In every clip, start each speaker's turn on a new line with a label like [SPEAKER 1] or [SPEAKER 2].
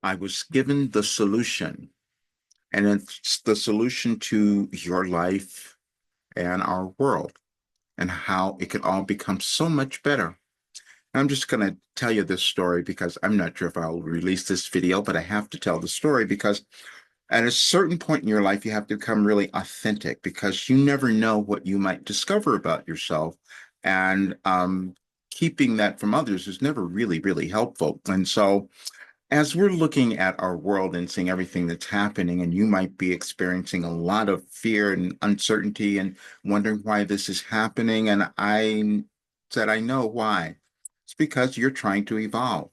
[SPEAKER 1] I was given the solution, and it's the solution to your life and our world and how it could all become so much better. I'm just going to tell you this story because I'm not sure if I'll release this video, but I have to tell the story because at a certain point in your life, you have to become really authentic because you never know what you might discover about yourself. And keeping that from others is never really, really helpful. And so, as we're looking at our world and seeing everything that's happening, and you might be experiencing a lot of fear and uncertainty and wondering why this is happening. And I said, I know why. It's because you're trying to evolve.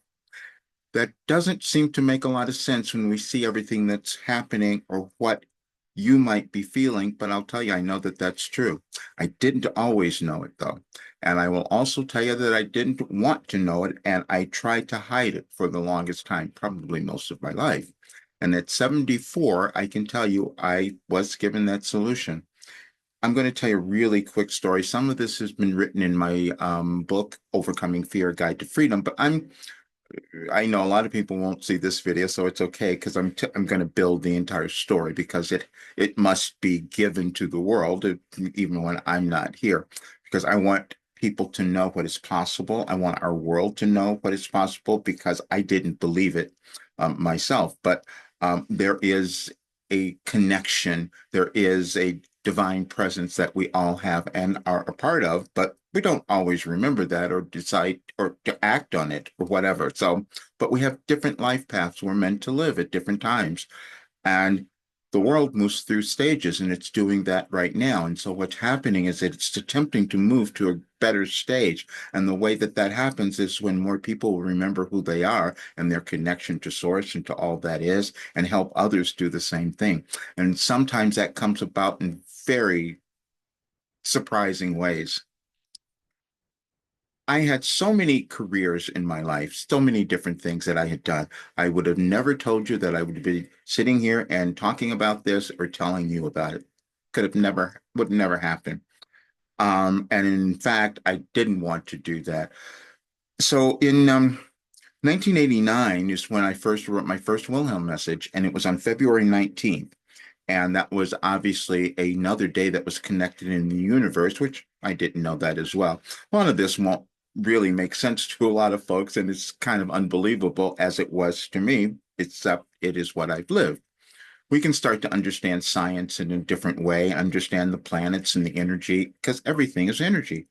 [SPEAKER 1] That doesn't seem to make a lot of sense when we see everything that's happening or what you might be feeling, but I'll tell you, I know that that's true. I didn't always know it though. And I will also tell you that I didn't want to know it, and I tried to hide it for the longest time, probably most of my life. And at 74, I can tell you I was given that solution. I'm going to tell you a really quick story. Some of this has been written in my book, Overcoming Fear: Guide to Freedom, but I know a lot of people won't see this video, so it's okay because I'm going to build the entire story because it must be given to the world even when I'm not here, because I want people to know what is possible. I want our world to know what is possible because I didn't believe it myself. But there is a connection. There is a divine presence that we all have and are a part of, but we don't always remember that or decide or to act on it or whatever. So, but we have different life paths we're meant to live at different times. And the world moves through stages, and it's doing that right now. And so what's happening is that it's attempting to move to a better stage. And the way that that happens is when more people will remember who they are and their connection to source and to all that is, and help others do the same thing. And sometimes that comes about in very surprising ways. I had so many careers in my life, so many different things that I had done. I would have never told you that I would be sitting here and talking about this or telling you about it. Could have never, would never happen. And in fact, I didn't want to do that. So in 1989 is when I first wrote my first Wilhelm message, and it was on February 19th. And that was obviously another day that was connected in the universe, which I didn't know that as well. A lot of this won't really make sense to a lot of folks, and it's kind of unbelievable as it was to me, except it is what I've lived. We can start to understand science in a different way, understand the planets and the energy, because everything is energy.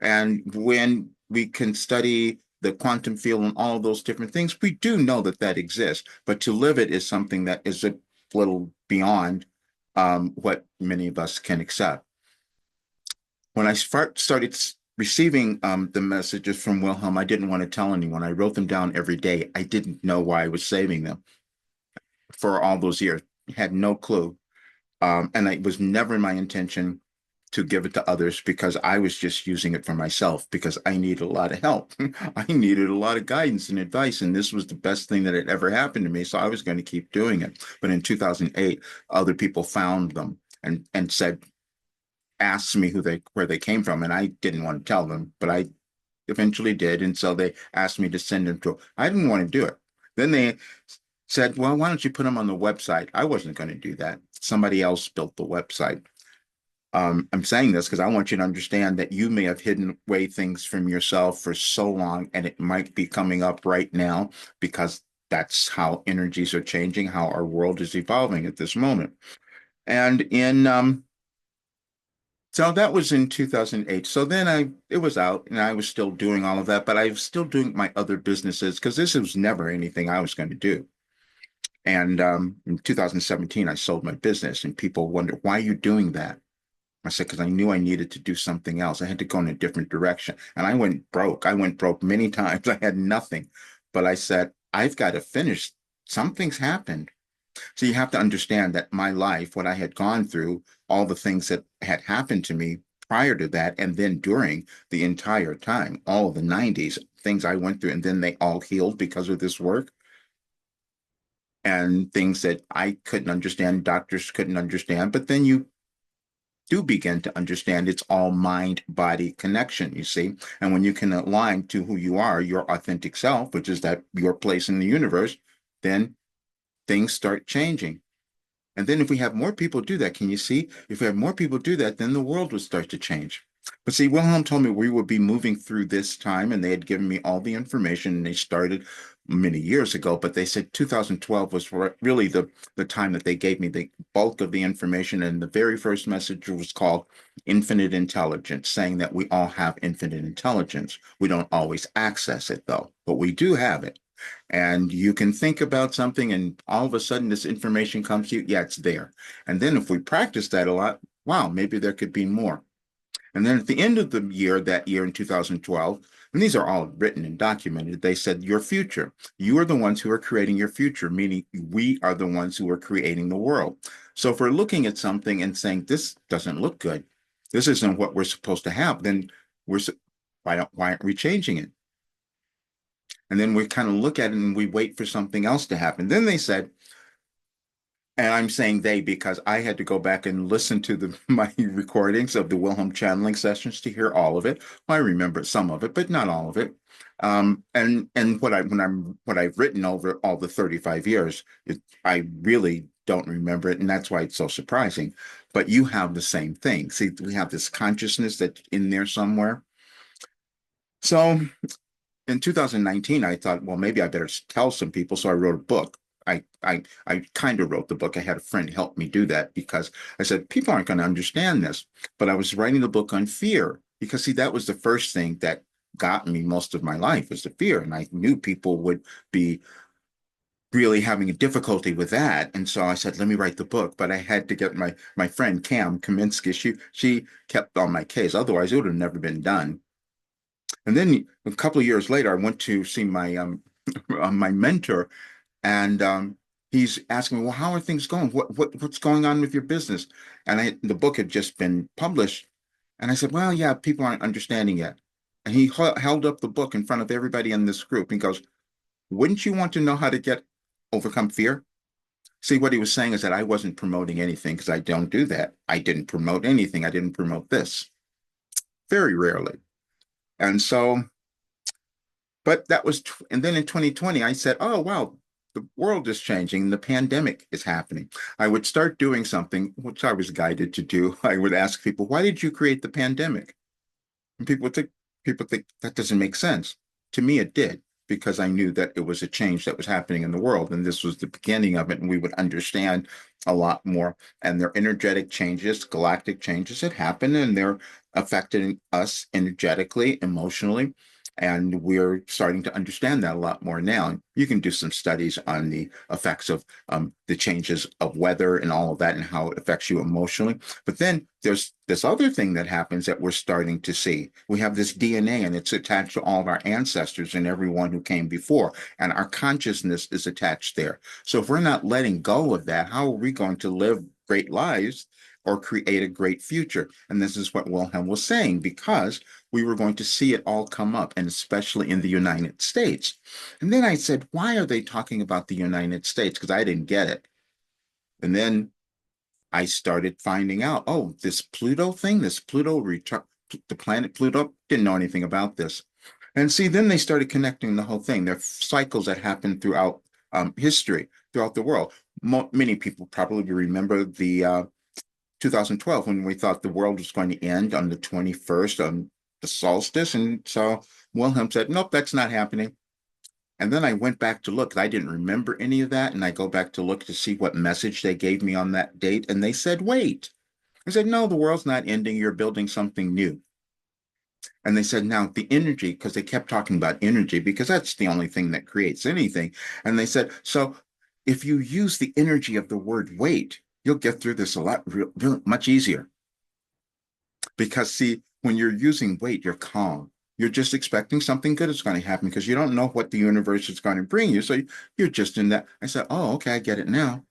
[SPEAKER 1] And when we can study the quantum field and all of those different things, we do know that that exists. But to live it is something that is a little beyond what many of us can accept. When I started receiving the messages from Wilhelm, I didn't want to tell anyone. I wrote them down every day. I didn't know why I was saving them for all those years. Had no clue. And it was never my intention to give it to others because I was just using it for myself because I needed a lot of help. I needed a lot of guidance and advice, and this was the best thing that had ever happened to me. So I was going to keep doing it. But in 2008, other people found them and said, asked me where they came from, and I didn't want to tell them, but I eventually did, and so they asked me to send them to. I didn't want to do it. Then they said, "Well, why don't you put them on the website?" I wasn't going to do that. Somebody else built the website. I'm saying this because I want you to understand that you may have hidden away things from yourself for so long, and it might be coming up right now because that's how energies are changing, how our world is evolving at this moment. And in so that was in 2008. So then it was out, and I was still doing all of that, but I was still doing my other businesses because this was never anything I was going to do. And in 2017, I sold my business, and people wonder, why are you doing that? I said, because I knew I needed to do something else. I had to go in a different direction. And I went broke. I went broke many times. I had nothing. But I said, I've got to finish. Something's happened. So you have to understand that my life, what I had gone through, all the things that had happened to me prior to that, and then during the entire time, all of the 90s, things I went through, and then they all healed because of this work. And things that I couldn't understand, doctors couldn't understand. But then you do begin to understand it's all mind body connection, you see. And when you can align to who you are, your authentic self, which is that your place in the universe, then things start changing. And then if we have more people do that, can you see? If we have more people do that, then the world would start to change. But see, Wilhelm told me we would be moving through this time, and they had given me all the information, and they started many years ago. But they said 2012 was really the time that they gave me the bulk of the information. And the very first message was called Infinite Intelligence, saying that we all have infinite intelligence. We don't always access it, though, but we do have it. And you can think about something, and all of a sudden, this information comes to you. Yeah, it's there. And then if we practice that a lot, wow, maybe there could be more. And then at the end of the year, that year in 2012, and these are all written and documented, they said, your future. You are the ones who are creating your future, meaning we are the ones who are creating the world. So if we're looking at something and saying, this doesn't look good, this isn't what we're supposed to have, then we're why aren't we changing it? And then we kind of look at it and we wait for something else to happen. Then they said, and I'm saying they because I had to go back and listen to my recordings of the Wilhelm channeling sessions to hear all of it. Well, I remember some of it, but not all of it. And what I've written over all the 35 years, I really don't remember it, and that's why it's so surprising. But you have the same thing. See, we have this consciousness that's in there somewhere. So in 2019, I thought, well, maybe I better tell some people. So I wrote a book. I kind of wrote the book. I had a friend help me do that because I said, people aren't going to understand this. But I was writing the book on fear because, see, that was the first thing that got me most of my life was the fear. And I knew people would be really having a difficulty with that. And so I said, let me write the book. But I had to get my friend Cam Kaminsky. She kept on my case. Otherwise, it would have never been done. And then a couple of years later, I went to see my my mentor, and he's asking me, "Well, how are things going? What's going on with your business?" And the book had just been published, and I said, "Well, yeah, people aren't understanding yet." And he held up the book in front of everybody in this group and goes, "Wouldn't you want to know how to overcome fear?" See, what he was saying is that I wasn't promoting anything because I don't do that. I didn't promote anything. I didn't promote this very rarely. And so, but that was, and then in 2020, I said, oh, wow, the world is changing. The pandemic is happening. I would start doing something, which I was guided to do. I would ask people, why did you create the pandemic? And people think that doesn't make sense. To me, it did, because I knew that it was a change that was happening in the world, and this was the beginning of it, and we would understand a lot more. And their energetic changes, galactic changes had happened, and they're affecting us energetically, emotionally. And we're starting to understand that a lot more now. You can do some studies on the effects of the changes of weather and all of that and how it affects you emotionally. But then there's this other thing that happens that we're starting to see. We have this DNA, and it's attached to all of our ancestors and everyone who came before, and our consciousness is attached there. So if we're not letting go of that, how are we going to live great lives or create a great future? And this is what Wilhelm was saying, because we were going to see it all come up, and especially in the United States. And then I said, why are they talking about the United States? Because I didn't get it. And then I started finding out, oh, this Pluto thing, the planet Pluto, didn't know anything about this. And see, then they started connecting the whole thing. There are cycles that happen throughout history, throughout the world. Many people probably remember the 2012 when we thought the world was going to end on the 21st on the solstice. And so Wilhelm said, nope, that's not happening. And then I went back to look. I didn't remember any of that. And I go back to look to see what message they gave me on that date. And they said, wait. I said, no, the world's not ending. You're building something new. And they said, now the energy, because they kept talking about energy, because that's the only thing that creates anything. And they said, so if you use the energy of the word wait, you'll get through this a lot much easier. Because see, when you're using wait, you're calm. You're just expecting something good is going to happen because you don't know what the universe is going to bring you. So you're just in that. I said, oh, okay, I get it now.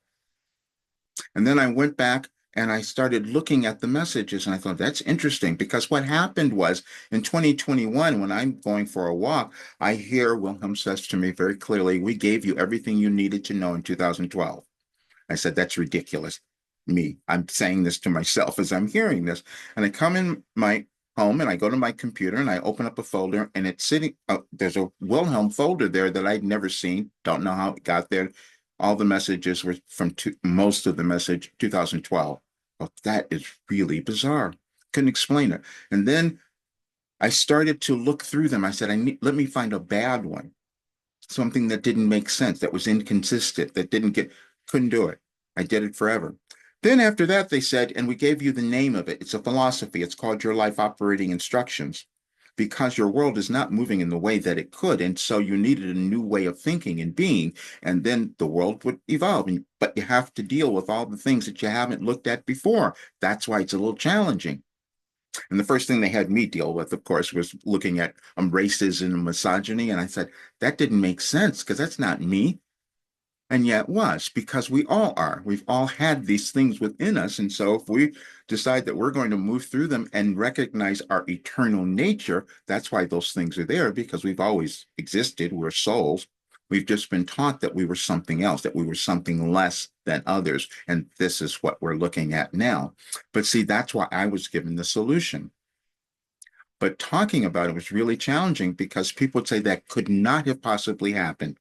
[SPEAKER 1] And then I went back and I started looking at the messages, and I thought, that's interesting, because what happened was in 2021, when I'm going for a walk, I hear Wilhelm says to me very clearly, we gave you everything you needed to know in 2012. I said, that's ridiculous. I'm saying this to myself as I'm hearing this. And I come in home and I go to my computer and I open up a folder and it's sitting, there's a Wilhelm folder there that I'd never seen. Don't know how it got there. All the messages were from most of the message 2012. Well, that is really bizarre. Couldn't explain it. And then I started to look through them. I said, let me find a bad one, something that didn't make sense, that was inconsistent, that didn't get, couldn't do it. I did it forever. Then after that, they said, and we gave you the name of it. It's a philosophy. It's called Your Life Operating Instructions because your world is not moving in the way that it could. And so you needed a new way of thinking and being, and then the world would evolve. But you have to deal with all the things that you haven't looked at before. That's why it's a little challenging. And the first thing they had me deal with, of course, was looking at racism and misogyny. And I said, that didn't make sense because that's not me. And yet it was because we all are. We've all had these things within us. And so if we decide that we're going to move through them and recognize our eternal nature, that's why those things are there, because we've always existed. We're souls. We've just been taught that we were something else, that we were something less than others. And this is what we're looking at now. But see, that's why I was given the solution. But talking about it was really challenging because people would say that could not have possibly happened.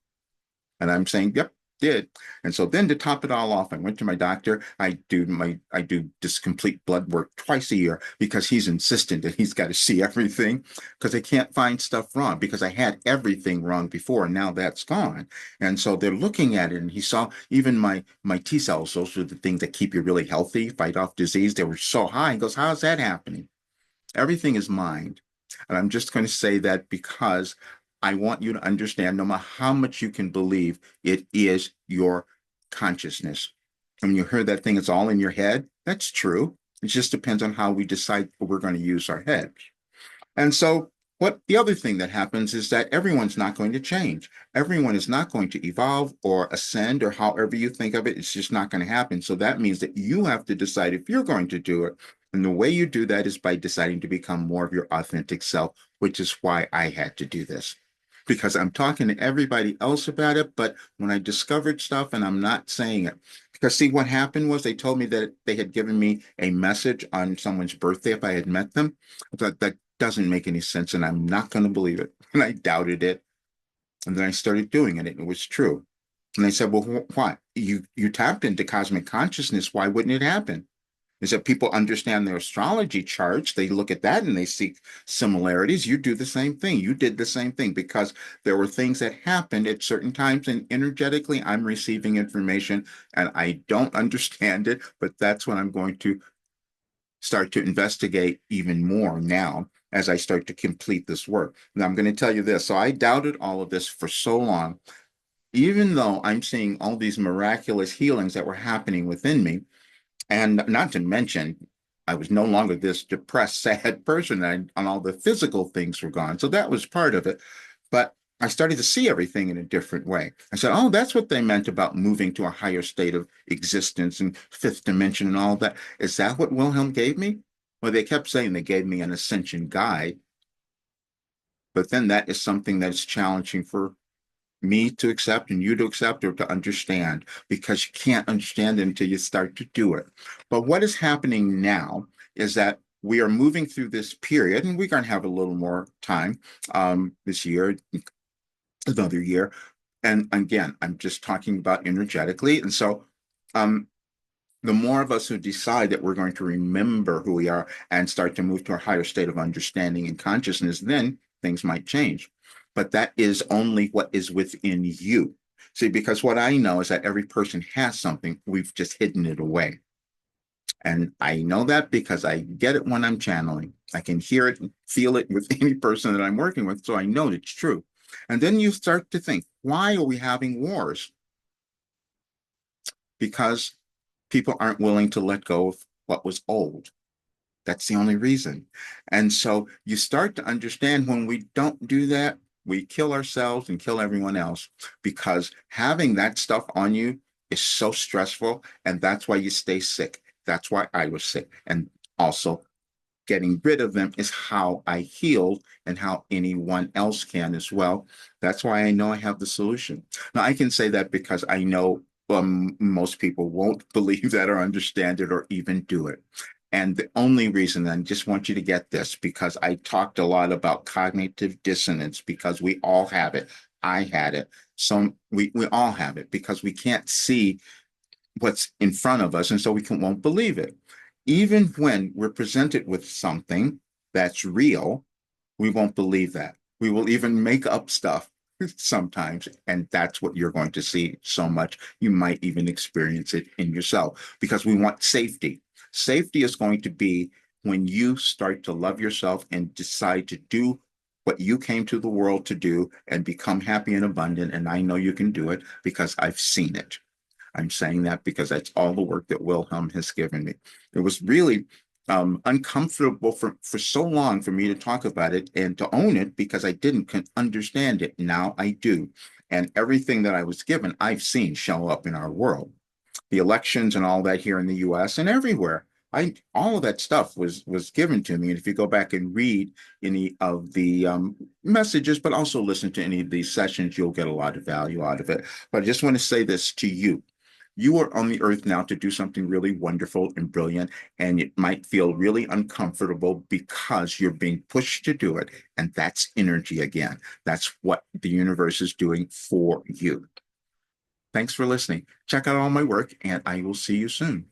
[SPEAKER 1] And I'm saying, yep, did. And so then to top it all off, I went to my doctor. I do this complete blood work twice a year because he's insistent that he's got to see everything because I can't find stuff wrong because I had everything wrong before and now that's gone. And so they're looking at it and he saw even my T cells, those are the things that keep you really healthy, fight off disease. They were so high. He goes, how's that happening? Everything is mind. And I'm just going to say that because I want you to understand no matter how much you can believe, it is your consciousness. And when you hear that thing, it's all in your head. That's true. It just depends on how we decide we're going to use our heads. And so what the other thing that happens is that everyone's not going to change. Everyone is not going to evolve or ascend or however you think of it. It's just not going to happen. So that means that you have to decide if you're going to do it. And the way you do that is by deciding to become more of your authentic self, which is why I had to do this. Because I'm talking to everybody else about it, but when I discovered stuff and I'm not saying it, because see, what happened was they told me that they had given me a message on someone's birthday if I had met them. I thought that doesn't make any sense and I'm not going to believe it. And I doubted it. And then I started doing it and it was true. And they said, well, why? You tapped into cosmic consciousness. Why wouldn't it happen? Is that people understand their astrology charts. They look at that and they see similarities. You do the same thing. You did the same thing because there were things that happened at certain times and energetically I'm receiving information and I don't understand it, but that's when I'm going to start to investigate even more now as I start to complete this work. Now I'm going to tell you this. So I doubted all of this for so long, even though I'm seeing all these miraculous healings that were happening within me. And not to mention, I was no longer this depressed, sad person, and all the physical things were gone. So that was part of it. But I started to see everything in a different way. I said, oh, that's what they meant about moving to a higher state of existence and fifth dimension and all that. Is that what Wilhelm gave me? Well, they kept saying they gave me an ascension guide. But then that is something that's challenging for me to accept and you to accept or to understand because you can't understand it until you start to do it. But what is happening now is that we are moving through this period and we're going to have a little more time this year, another year. And again, I'm just talking about energetically. And so the more of us who decide that we're going to remember who we are and start to move to a higher state of understanding and consciousness, then things might change. But that is only what is within you. See, because what I know is that every person has something, we've just hidden it away. And I know that because I get it when I'm channeling. I can hear it and feel it with any person that I'm working with. So I know it's true. And then you start to think, why are we having wars? Because people aren't willing to let go of what was old. That's the only reason. And so you start to understand when we don't do that, we kill ourselves and kill everyone else because having that stuff on you is so stressful. And that's why you stay sick. That's why I was sick. And also getting rid of them is how I healed and how anyone else can as well. That's why I know I have the solution. Now, I can say that because I know most people won't believe that or understand it or even do it. And the only reason, I just want you to get this, because I talked a lot about cognitive dissonance, because we all have it. I had it. So we all have it because we can't see what's in front of us, and so won't believe it. Even when we're presented with something that's real, we won't believe that. We will even make up stuff sometimes, and that's what you're going to see so much. You might even experience it in yourself because we want safety. Safety is going to be when you start to love yourself and decide to do what you came to the world to do and become happy and abundant. And I know you can do it because I've seen it. I'm saying that because that's all the work that Wilhelm has given me. It was really uncomfortable for so long for me to talk about it and to own it because I didn't understand it. Now I do. And everything that I was given, I've seen show up in our world. The elections and all that here in the US and everywhere. All of that stuff was given to me. And if you go back and read any of the messages, but also listen to any of these sessions, you'll get a lot of value out of it. But I just want to say this to you. You are on the earth now to do something really wonderful and brilliant, and it might feel really uncomfortable because you're being pushed to do it. And that's energy again. That's what the universe is doing for you. Thanks for listening. Check out all my work, and I will see you soon.